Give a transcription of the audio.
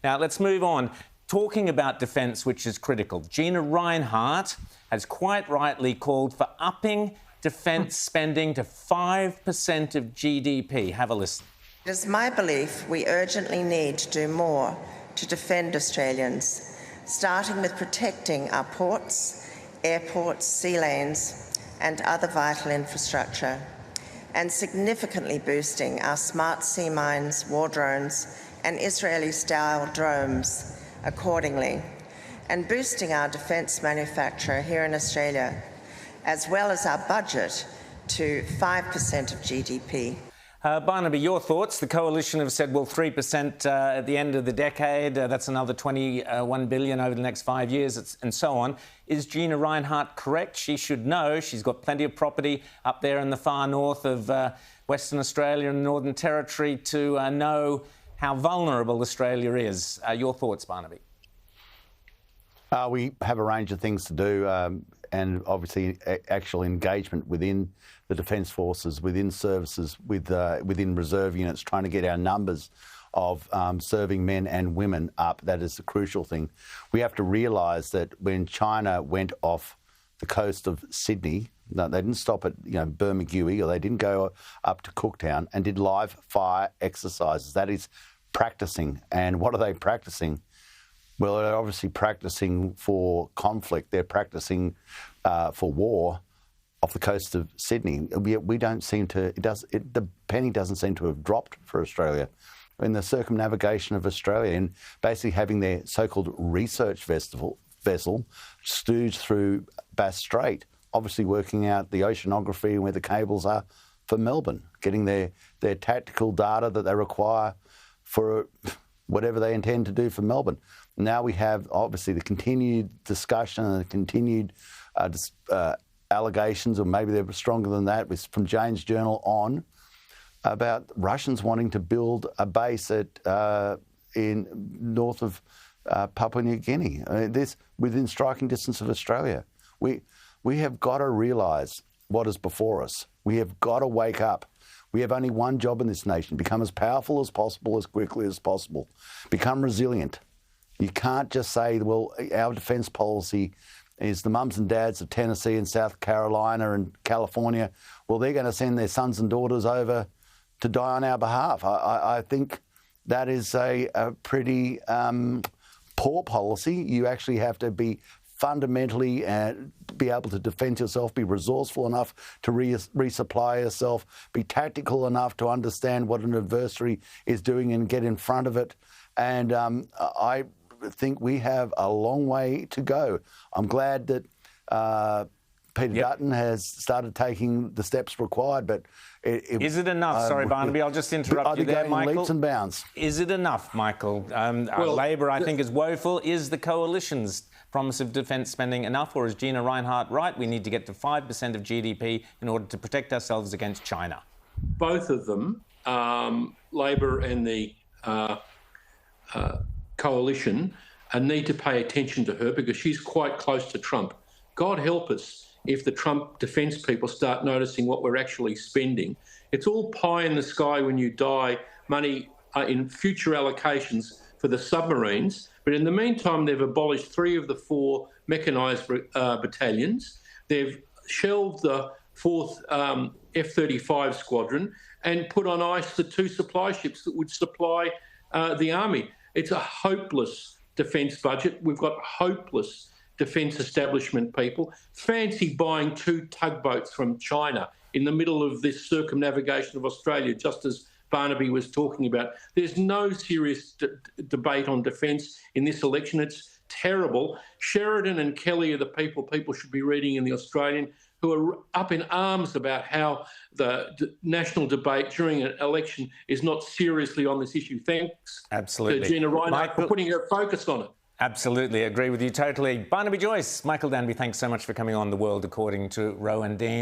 Now, let's move on. Talking about defence, which is critical, Gina Rinehart has quite rightly called for upping defence spending to 5% of GDP. Have a listen. It is my belief we urgently need to do more to defend Australians, starting with protecting our ports, airports, sea lanes and other vital infrastructure, and significantly boosting our smart sea mines, war drones and Israeli-style drones accordingly, and boosting our defence manufacture here in Australia, as well as our budget to 5% of GDP. Barnaby, your thoughts? The Coalition have said, well, 3% at the end of the decade, that's another $21 billion over the next 5 years, and so on. Is Gina Rinehart correct? She should know. She's got plenty of property up there in the far north of Western Australia and the Northern Territory to know how vulnerable Australia is. Your thoughts, Barnaby? We have a range of things to do and obviously actual engagement within the Defence Forces, within services, within reserve units, trying to get our numbers of serving men and women up. That is the crucial thing. We have to realise that when China went off the coast of Sydney, no, they didn't stop at Bermagui, or they didn't go up to Cooktown and did live fire exercises. That is practising. And what are they practising? Well, they're obviously practising for conflict. They're practising for war off the coast of Sydney. We don't seem to. The penny doesn't seem to have dropped for Australia. In the circumnavigation of Australia, and basically having their so-called research vessel stooge through Bass Strait, obviously working out the oceanography and where the cables are for Melbourne, getting their tactical data that they require for whatever they intend to do for Melbourne. Now we have obviously the continued discussion and the continued allegations, or maybe they're stronger than that, from Jane's Journal on, about Russians wanting to build a base in north of Papua New Guinea. This within striking distance of Australia. We have got to realise what is before us. We have got to wake up. We have only one job in this nation: become as powerful as possible, as quickly as possible. Become resilient. You can't just say, well, our defence policy is the mums and dads of Tennessee and South Carolina and California. Well, they're going to send their sons and daughters over to die on our behalf. I think that is a pretty poor policy. You actually have to be fundamentally be able to defend yourself, be resourceful enough to resupply yourself, be tactical enough to understand what an adversary is doing and get in front of it. And I think we have a long way to go. I'm glad that Peter Dutton has started taking the steps required, but is it enough? Sorry, Barnaby, I'll just interrupt you there, Michael. Leaps and bounds. Is it enough, Michael? Labor, I think, is woeful. Is the Coalition's promise of defence spending enough, or is Gina Rinehart right? We need to get to 5% of GDP in order to protect ourselves against China. Both of them, Labor and the Coalition, need to pay attention to her because she's quite close to Trump. God help us if the Trump defence people start noticing what we're actually spending. It's all pie in the sky when you die, money in future allocations for the submarines. But in the meantime, they've abolished 3 of the 4 mechanised battalions. They've shelved the 4th F-35 squadron and put on ice the 2 supply ships that would supply the army. It's a hopeless defence budget. We've got hopeless defence establishment people. Fancy buying 2 tugboats from China in the middle of this circumnavigation of Australia, just as Barnaby was talking about. There's no serious debate on defence in this election. It's terrible. Sheridan and Kelly are the people should be reading in The Australian, who are up in arms about how the national debate during an election is not seriously on this issue. Thanks to Gina Rinehart for putting her focus on it. Absolutely, agree with you totally. Barnaby Joyce, Michael Danby, thanks so much for coming on The World According to Rowan Dean.